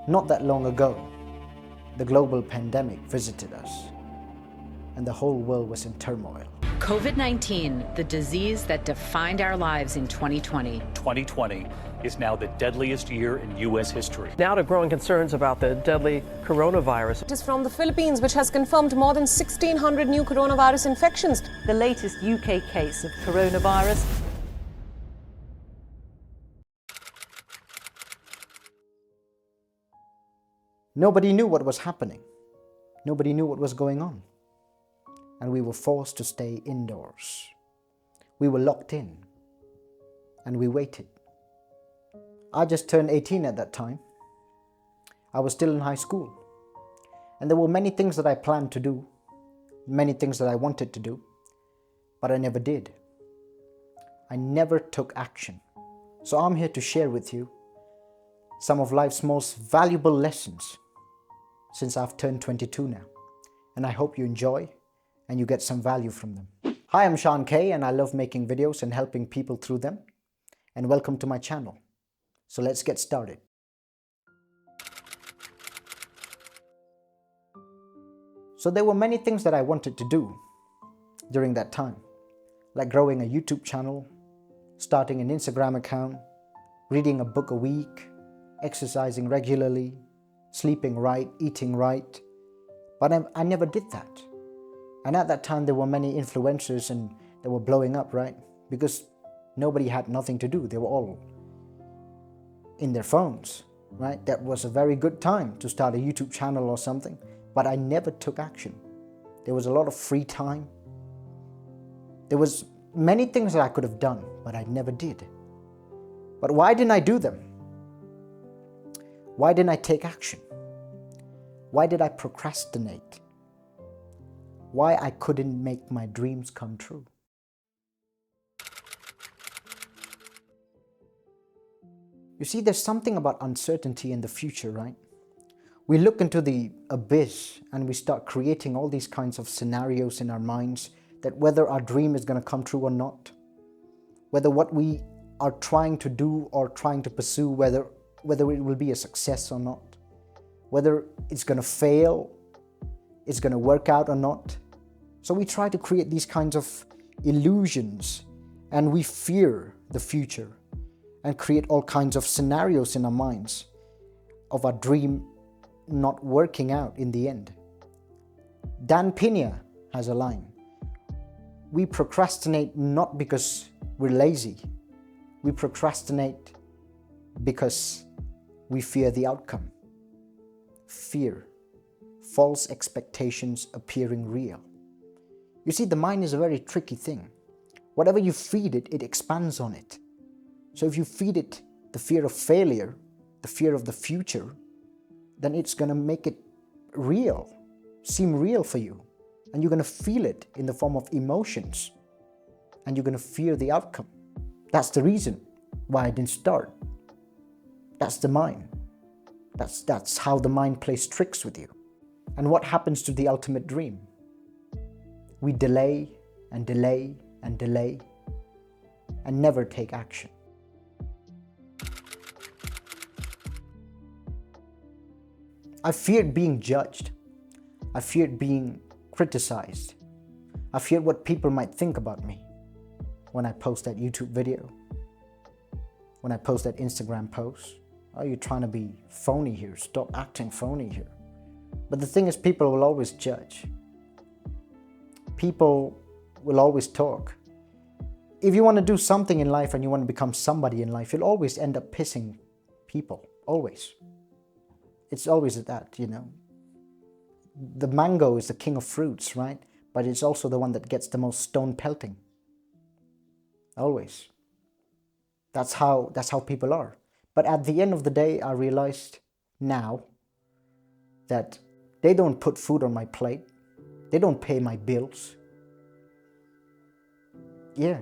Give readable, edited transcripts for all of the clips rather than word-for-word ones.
Not that long ago, the global pandemic visited us, and the whole world was in turmoil. COVID-19, the disease that defined our lives in 2020. 2020 is now the deadliest year in U.S. history. Now to growing concerns about the deadly coronavirus. It is from the Philippines, which has confirmed more than 1,600 new coronavirus infections. The latest UK case of coronavirus. Nobody knew what was happening. Nobody knew what was going on. And we were forced to stay indoors. We were locked in. And we waited. I just turned 18 at that time. I was still in high school. And there were many things that I planned to do. Many things that I wanted to do. But I never did. I never took action. So I'm here to share with you some of life's most valuable lessons since I've turned 22 now. And I hope you enjoy and you get some value from them. Hi, I'm Sean K, and I love making videos and helping people through them. And welcome to my channel. So let's get started. So there were many things that I wanted to do during that time, like growing a YouTube channel, starting an Instagram account, reading a book a week, exercising regularly, sleeping right, eating right. But I never did that. And at that time, there were many influencers and they were blowing up, right? Because nobody had nothing to do. They were all in their phones, right? That was a very good time to start a YouTube channel or something. But I never took action. There was a lot of free time. There was many things that I could have done, but I never did. But why didn't I do them? Why didn't I take action? Why did I procrastinate? Why I couldn't make my dreams come true? You see, there's something about uncertainty in the future, right? We look into the abyss and we start creating all these kinds of scenarios in our minds that whether our dream is going to come true or not, whether what we are trying to do or trying to pursue, whether it will be a success or not, whether it's going to fail, it's going to work out or not. So we try to create these kinds of illusions and we fear the future and create all kinds of scenarios in our minds of our dream not working out in the end. Dan Pena has a line. We procrastinate not because we're lazy. We procrastinate because we fear the outcome. Fear. False expectations appearing real. You see, the mind is a very tricky thing. Whatever you feed it, it expands on it. So if you feed it the fear of failure, the fear of the future, then it's going to make it real, seem real for you. And you're going to feel it in the form of emotions. And you're going to fear the outcome. That's the reason why I didn't start. That's the mind. That's how the mind plays tricks with you. And what happens to the ultimate dream? We delay and delay and delay and never take action. I feared being judged. I feared being criticized. I feared what people might think about me when I post that YouTube video, when I post that Instagram post. Oh, you're trying to be phony here. Stop acting phony here. But the thing is, people will always judge. People will always talk. If you want to do something in life and you want to become somebody in life, you'll always end up pissing people. Always. It's always that, you know. The mango is the king of fruits, right? But it's also the one that gets the most stone pelting. Always. That's how people are. But at the end of the day, I realized now that they don't put food on my plate. They don't pay my bills. Yeah.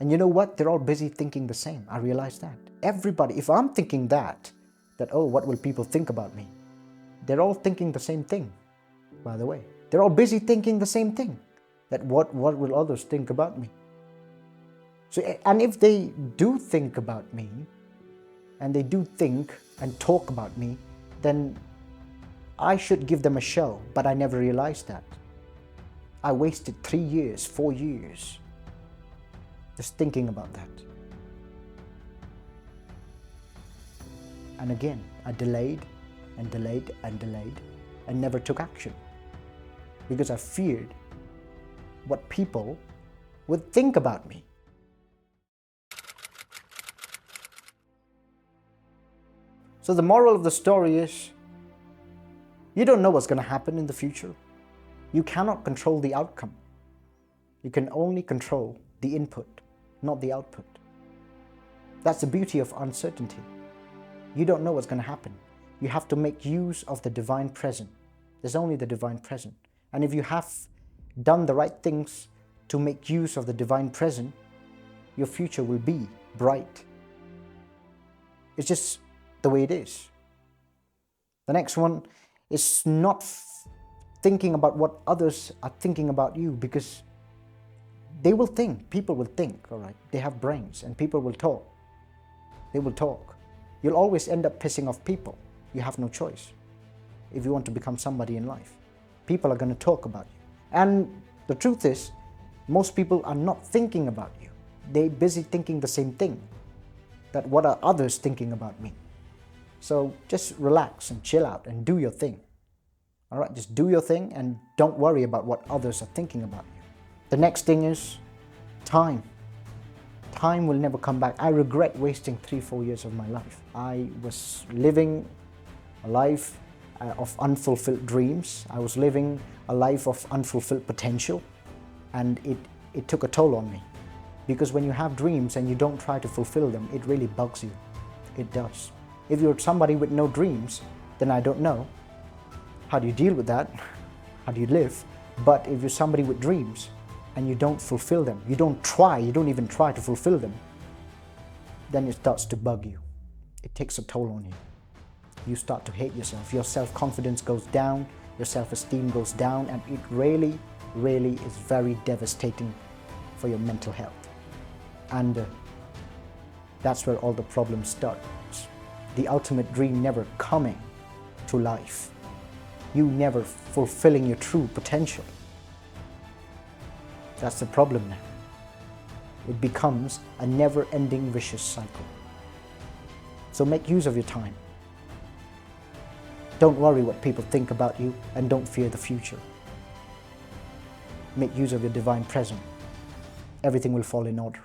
And you know what? They're all busy thinking the same. I realized that. Everybody, if I'm thinking that, oh, what will people think about me? They're all thinking the same thing, by the way. They're all busy thinking the same thing. That what will others think about me? So, and if they do think about me, and they do think and talk about me, then I should give them a show, but I never realized that. I wasted 3 years, 4 years, just thinking about that. And again, I delayed and delayed and delayed and never took action because I feared what people would think about me. So the moral of the story is, you don't know what's going to happen in the future. You cannot control the outcome. You can only control the input, not the output. That's the beauty of uncertainty. You don't know what's going to happen. You have to make use of the divine present. There's only the divine present. And if you have done the right things to make use of the divine present, your future will be bright. It's just the way it is. The next one is not thinking about what others are thinking about you, because they will think, people will think, all right? They have brains and people will talk. They will talk. You'll always end up pissing off people. You have no choice if you want to become somebody in life. People are going to talk about you. And the truth is, most people are not thinking about you. They're busy thinking the same thing, that what are others thinking about me? So just relax and chill out and do your thing. All right, just do your thing and don't worry about what others are thinking about you. The next thing is time. Time will never come back. I regret wasting 3-4 years of my life. I was living a life of unfulfilled dreams. I was living a life of unfulfilled potential, and it took a toll on me. Because when you have dreams and you don't try to fulfill them, it really bugs you. It does. If you're somebody with no dreams, then I don't know. How do you deal with that? How do you live? But if you're somebody with dreams and you don't fulfill them, you don't even try to fulfill them, then it starts to bug you. It takes a toll on you. You start to hate yourself. Your self-confidence goes down, your self-esteem goes down, and it really, really is very devastating for your mental health. And that's where all the problems start. The ultimate dream never coming to life. You never fulfilling your true potential. That's the problem now. It becomes a never-ending vicious cycle. So make use of your time. Don't worry what people think about you, and don't fear the future. Make use of your divine present. Everything will fall in order.